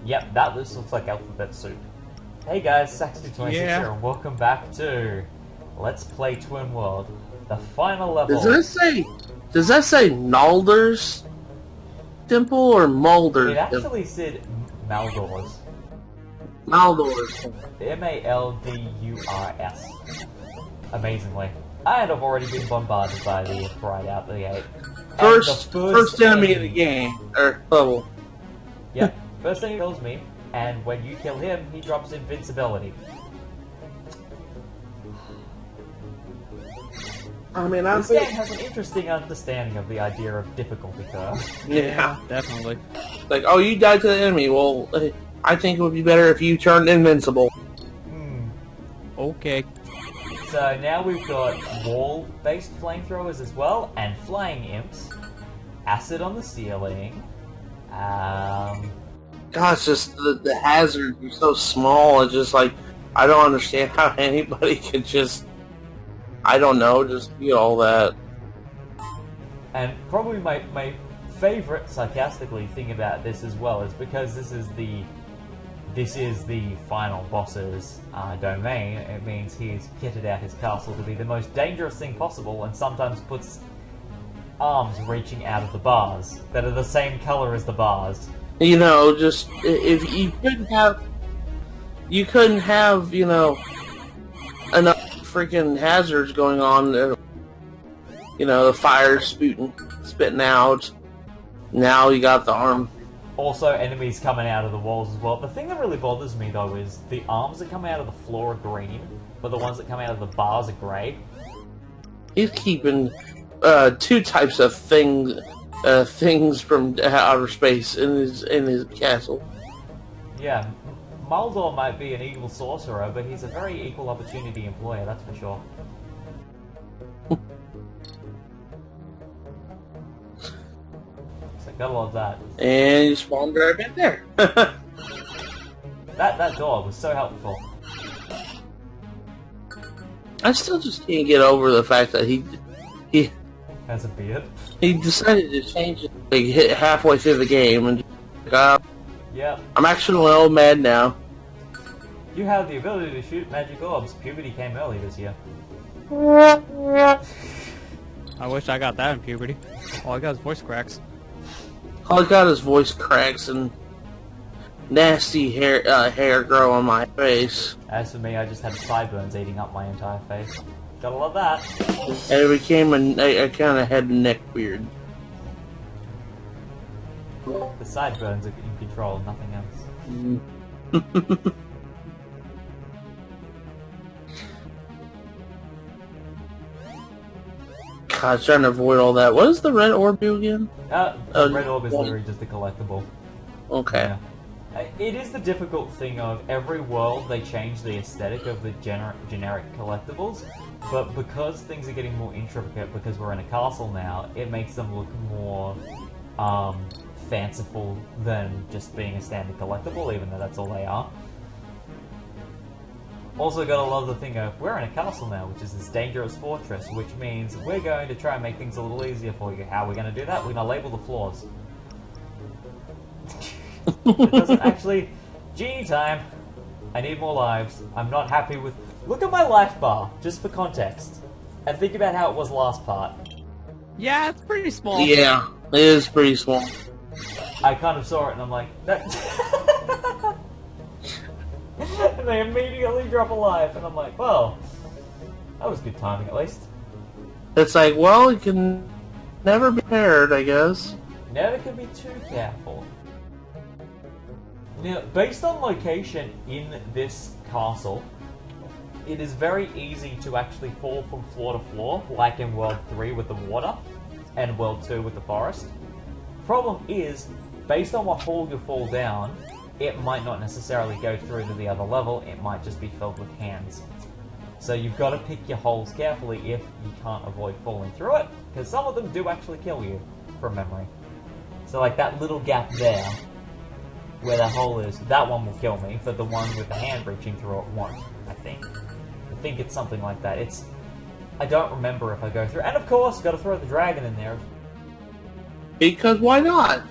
Yep, that list looks like alphabet soup. Hey guys, Saxby26 here, and welcome back to Let's Play TwinWorld, the final level. Does that say Maldur's temple or Maldur? It actually said Maldur's. Maldur's. M-A-L-D-U-R-S. Amazingly. And I've already been bombarded by the right out the gate. First enemy of the game, or level. Yeah, first enemy kills me, and when you kill him, he drops invincibility. I mean, this game has an interesting understanding of the idea of difficulty curve. Yeah, definitely. Like, oh, you died to the enemy. Well, I think it would be better if you turned invincible. Okay. So now we've got wall-based flamethrowers as well, and flying imps, acid on the ceiling. God, it's just the hazards are so small. It's just like I don't understand how anybody could just, I don't know, just be all that. And probably my favorite, sarcastically, thing about this as well is because this is the final boss's domain. It means he's kitted out his castle to be the most dangerous thing possible, and sometimes puts arms reaching out of the bars that are the same color as the bars. You know, just if you couldn't have, you know, enough freaking hazards going on. You know, the fire spitting out. Now you got the arm. Also, enemies coming out of the walls as well. The thing that really bothers me, though, is the arms that come out of the floor are green, but the ones that come out of the bars are grey. He's keeping two types of things from outer space in his castle. Yeah, Maldur might be an evil sorcerer, but he's a very equal opportunity employer, that's for sure. So gotta love that. And you spawned right back there. that door was so helpful. I still just can't get over the fact that he has a beard. He decided to change it like hit halfway through the game and yeah. I'm actually a little mad now. You have the ability to shoot magic orbs. Puberty came early this year. I wish I got that in puberty. All I got is voice cracks. All I got is voice cracks and nasty hair grow on my face. As for me, I just had sideburns eating up my entire face. Gotta love that. And it became a kind of head and neck beard. The sideburns are in control, nothing else. God, I was trying to avoid all that. What does the red orb do again? The red orb is literally just a collectible. Okay. Yeah. It is the difficult thing of every world they change the aesthetic of the generic collectibles, but because things are getting more intricate because we're in a castle now, it makes them look more fanciful than just being a standard collectible, even though that's all they are. Also gotta love the thing of, we're in a castle now, which is this dangerous fortress, which means we're going to try and make things a little easier for you. How are we going to do that? We're going to label the floors. It doesn't actually... Genie time! I need more lives. I'm not happy with... Look at my life bar, just for context. And think about how it was last part. Yeah, it's pretty small. Yeah, it is pretty small. I kind of saw it and I'm like... That... and they immediately drop a life, and I'm like, well, that was good timing at least. It's like, well, you can never be paired, I guess. Never can be too careful. Now, based on location in this castle, it is very easy to actually fall from floor to floor, like in World 3 with the water, and World 2 with the forest. Problem is, based on what hole you fall down, it might not necessarily go through to the other level, it might just be filled with hands. So you've got to pick your holes carefully if you can't avoid falling through it, because some of them do actually kill you, from memory. So like that little gap there, where that hole is, that one will kill me, but the one with the hand reaching through it won't, I think. I think it's something like that. I don't remember if I go through, and of course, got to throw the dragon in there. Because why not?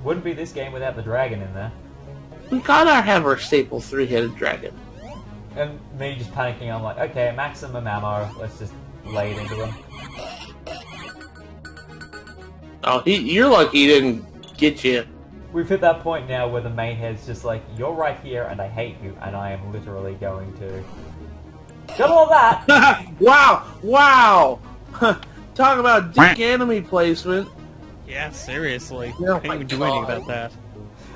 Wouldn't be this game without the dragon in there. We gotta have our staple three-headed dragon. And me just panicking, I'm like, okay, maximum ammo, let's just lay it into him. Oh, you're lucky he didn't get you. We've hit that point now where the main head's just like, you're right here and I hate you, and I am literally going to... Got all that! Wow! Wow! Talk about dick enemy placement. Yeah, seriously. Oh I can't even do anything about that.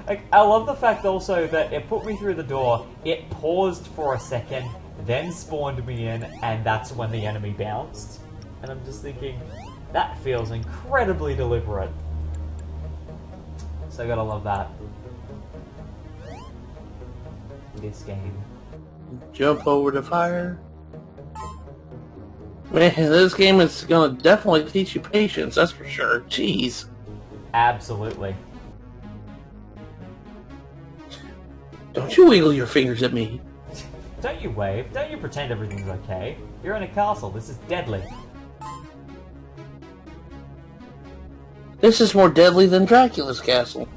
Like, I love the fact also that it put me through the door, it paused for a second, then spawned me in, and that's when the enemy bounced. And I'm just thinking, that feels incredibly deliberate. So I gotta love that. This game. Jump over the fire. Man, this game is gonna definitely teach you patience, that's for sure. Jeez. Absolutely. Don't you wiggle your fingers at me. Don't you wave. Don't you pretend everything's okay. You're in a castle. This is deadly. This is more deadly than Dracula's castle.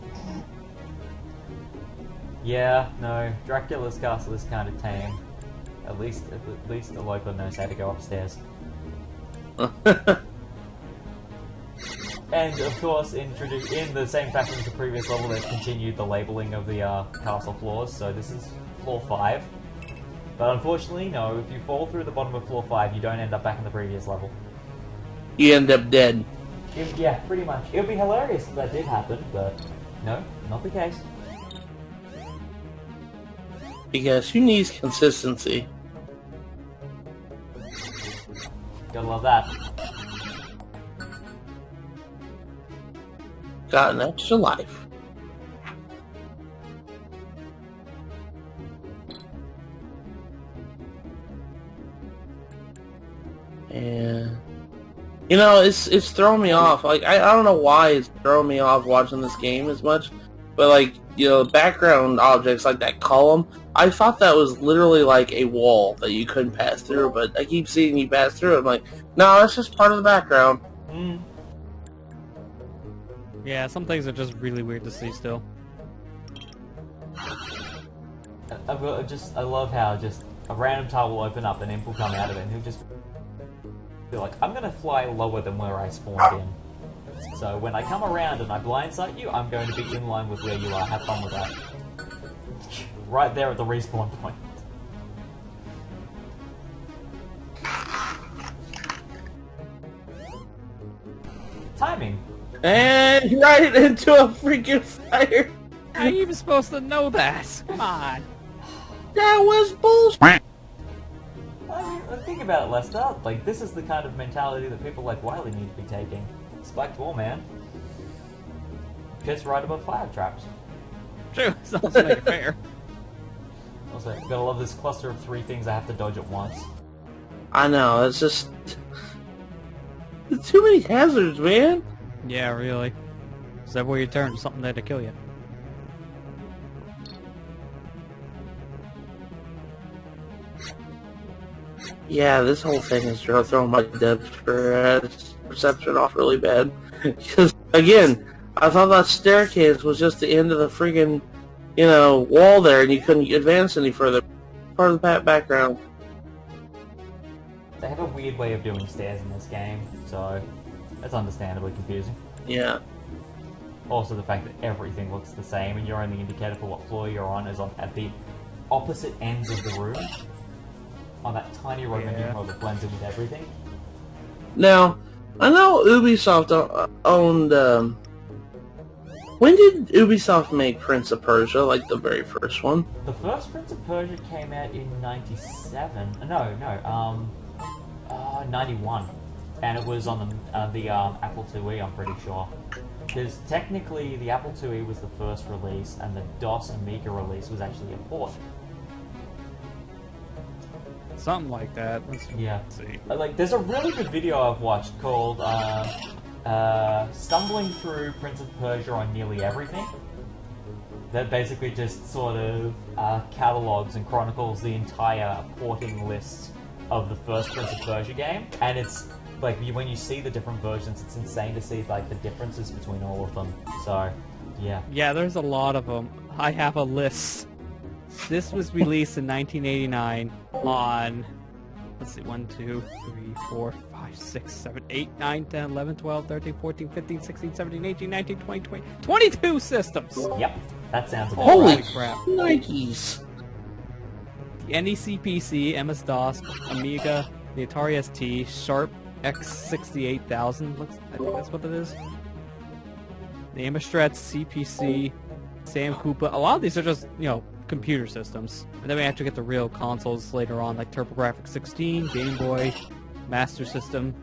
Yeah, no. Dracula's castle is kind of tame. At least the local knows how to go upstairs. And of course, in the same fashion as the previous level, they've continued the labeling of the castle floors. So this is floor 5. But unfortunately, no. If you fall through the bottom of floor 5, you don't end up back in the previous level. You end up dead. Yeah, pretty much. It would be hilarious if that did happen, but no, not the case. Because who needs consistency? Gotta love that. Got an extra life. And you know, it's throwing me off. Like I don't know why it's throwing me off watching this game as much, but like, you know, background objects like that column, I thought that was literally like a wall that you couldn't pass through, but I keep seeing you pass through it. I'm like, no, that's just part of the background. Yeah, some things are just really weird to see still. I love how just a random tile will open up and imp will come out of it, and he'll just be like, I'm gonna fly lower than where I spawned in. So when I come around and I blindside you, I'm going to be in line with where you are. Have fun with that. Right there at the respawn point. Timing. And right into a freaking fire. How are you even supposed to know that? Come on. That was bullshit. I mean, think about it, Lester. Like, this is the kind of mentality that people like Wiley need to be taking. Spiked wall, man. Piss right above fire traps. True, it's not to make it fair. Also, gotta love this cluster of 3 things I have to dodge at once. I know, it's just... too many hazards, man. Yeah, really. Is that where you turn something there to kill you? Yeah, this whole thing is throwing my depth perception off really bad. Because, again, I thought that staircase was just the end of the friggin', you know, wall there, and you couldn't advance any further. Part of the background. They have a weird way of doing stairs in this game, so that's understandably confusing. Yeah. Also, the fact that everything looks the same, and your only indicator for what floor you're on is at the opposite ends of the room. On that tiny Roman numeral that blends in with everything. Now, I know Ubisoft owned... when did Ubisoft make Prince of Persia, like the very first one? The first Prince of Persia came out in 97. No, 91. And it was on the Apple IIe, I'm pretty sure. Because technically, the Apple IIe was the first release, and the DOS Amiga release was actually a port. Something like that. Let's see. Like, there's a really good video I've watched called Stumbling Through Prince of Persia on Nearly Everything. That basically just sort of catalogs and chronicles the entire porting list of the first Prince of Persia game. And it's, like, when you see the different versions, it's insane to see, like, the differences between all of them. So, Yeah. Yeah, there's a lot of them. I have a list. This was released in 1989 on, let's see, 1, 2, 3, 4, 5, 6, 7, 8, 9, 10, 11, 12, 13, 14, 15, 16, 17, 18, 19, 20, 22 systems! Yep, that sounds about Holy right. crap. Nikes. The NEC PC, MS-DOS, Amiga, the Atari ST, Sharp X68000, I think that's what it is. The Amstrad CPC, Sam Koopa. A lot of these are just, computer systems. And then we have to get the real consoles later on, like TurboGrafx 16, Game Boy, Master System,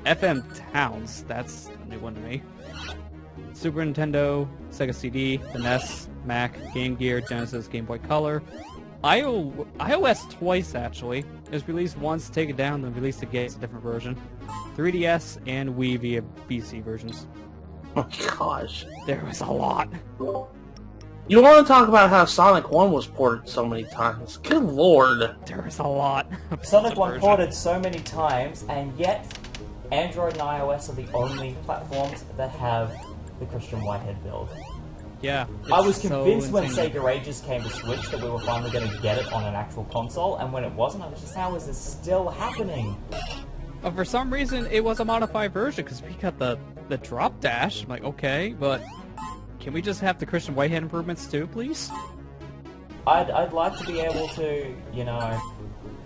FM Towns, that's a new one to me. Super Nintendo, Sega CD, the NES, Mac, Game Gear, Genesis, Game Boy Color. iOS twice, actually. It was released once, taken down, then released again, it's a different version. 3DS and Wii via PC versions. Oh gosh. There was a lot. You want to talk about how Sonic 1 was ported so many times? Good lord. There was a lot. Sonic 1 ported so many times, and yet Android and iOS are the only platforms that have the Christian Whitehead build. Yeah. I was convinced so when insane. Sega Ages came to Switch that we were finally going to get it on an actual console, and when it wasn't, I was just, how is this still happening? But for some reason, it was a modified version, because we got the drop dash. I'm like, okay, but can we just have the Christian Whitehead improvements too, please? I'd like to be able to,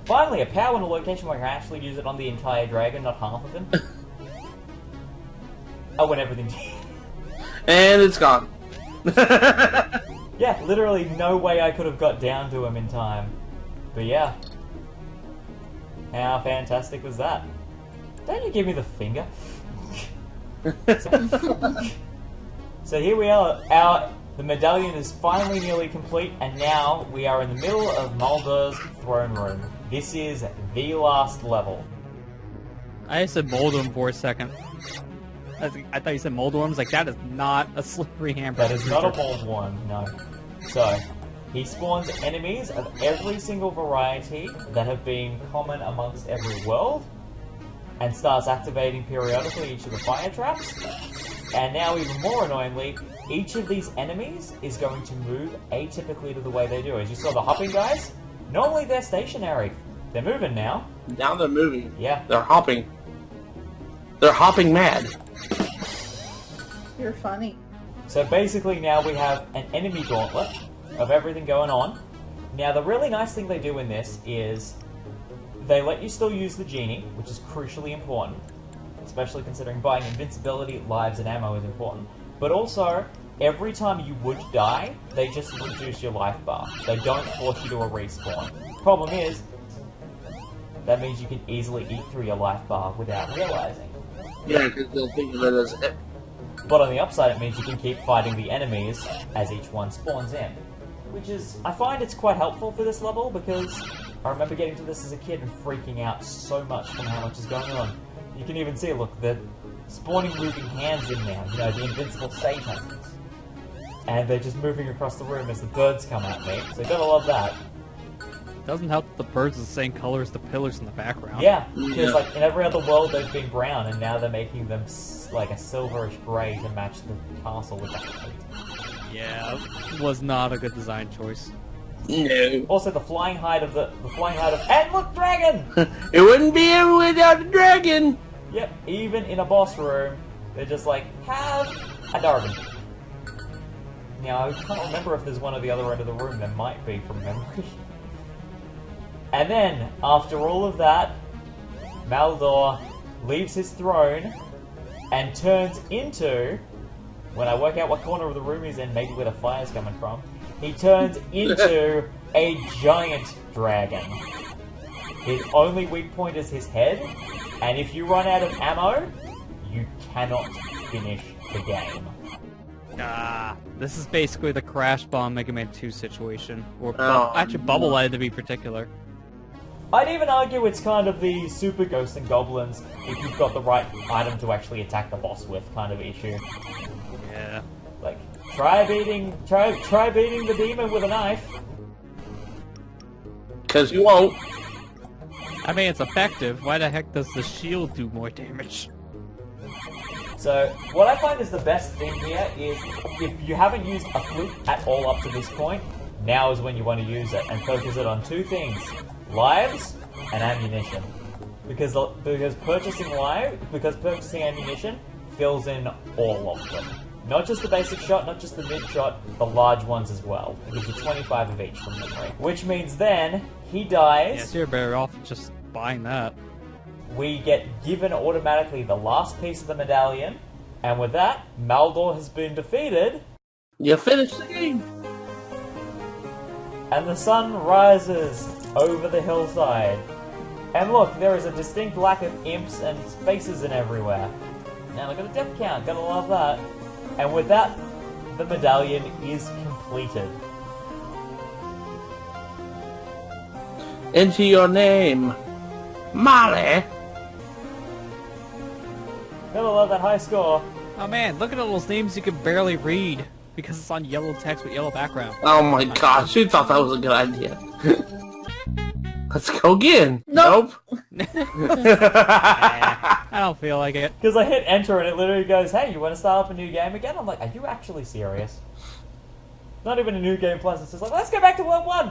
finally a power in a location where I can actually use it on the entire dragon, not half of him. Oh, when everything... And it's gone. Yeah, literally no way I could have got down to him in time. But yeah. How fantastic was that? Don't you give me the finger? So here we are, the medallion is finally nearly complete, and now we are in the middle of Maldur's throne room. This is the last level. I said Moldorm for a second. I thought you said Moldorm. I was like, that is not a slippery hamburger. That is not a bold one, no. So, he spawns enemies of every single variety that have been common amongst every world, and starts activating periodically each of the fire traps. And now, even more annoyingly, each of these enemies is going to move atypically to the way they do. As you saw the hopping guys, normally they're stationary. They're moving now. Now they're moving. Yeah. They're hopping. They're hopping mad. You're funny. So basically now we have an enemy gauntlet of everything going on. Now the really nice thing they do in this is they let you still use the genie, which is crucially important. Especially considering buying invincibility, lives, and ammo is important. But also, every time you would die, they just reduce your life bar. They don't force you to a respawn. Problem is, that means you can easily eat through your life bar without realizing. Yeah, because they'll think of it as... But on the upside, it means you can keep fighting the enemies as each one spawns in. Which is, I find it's quite helpful for this level, because I remember getting to this as a kid and freaking out so much from how much is going on. You can even see, look, the spawning moving hands in now, the invincible Satans. And they're just moving across the room as the birds come at me, so you gotta love that. It doesn't help that the birds are the same color as the pillars in the background. Yeah, because like in every other world they've been brown, and now they're making them like a silverish grey to match the castle with that paint. Yeah, was not a good design choice. No. Also, the flying height of and look, dragon! It wouldn't be ever without a dragon! Yep, even in a boss room, they're just like, have a dragon. Now, I can't remember if there's one at the other end of the room. There might be from memory. And then, after all of that, Maldur leaves his throne and turns into, when I work out what corner of the room he's in, maybe where the fire's coming from, he turns into a giant dragon. His only weak point is his head, and if you run out of ammo, you cannot finish the game. This is basically the Crash Bomb Mega Man 2 situation. Or actually, no. Bubble Light to be particular. I'd even argue it's kind of the Super Ghosts and Goblins, if you've got the right item to actually attack the boss with, kind of issue. Yeah. Like, try beating the demon with a knife. Because you won't. I mean, it's effective. Why the heck does the shield do more damage? So, what I find is the best thing here is, if you haven't used a flute at all up to this point, now is when you want to use it, and focus it on two things: lives and ammunition. Because purchasing ammunition fills in all of them. Not just the basic shot, not just the mid shot, the large ones as well. It gives you 25 of each from memory. Which means then, he dies. Yes, you're better off just buying that. We get given automatically the last piece of the medallion, and with that, Maldur has been defeated. You finished the game. And the sun rises over the hillside. And look, there is a distinct lack of imps and faces in everywhere. Now look at the death count, gotta love that. And with that, the medallion is completed. Enter your name, Molly. Gotta love that high score. Oh man, look at all those names you can barely read because it's on yellow text with yellow background. Oh my gosh, who thought that was a good idea? Let's go again. Nope. I don't feel like it. Because I hit enter and it literally goes, hey, you want to start up a new game again? I'm like, are you actually serious? Not even a new game plus, it's just like, let's go back to World 1!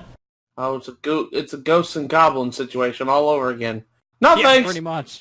Oh, it's a ghost and goblin situation all over again. No Yeah, thanks. pretty much.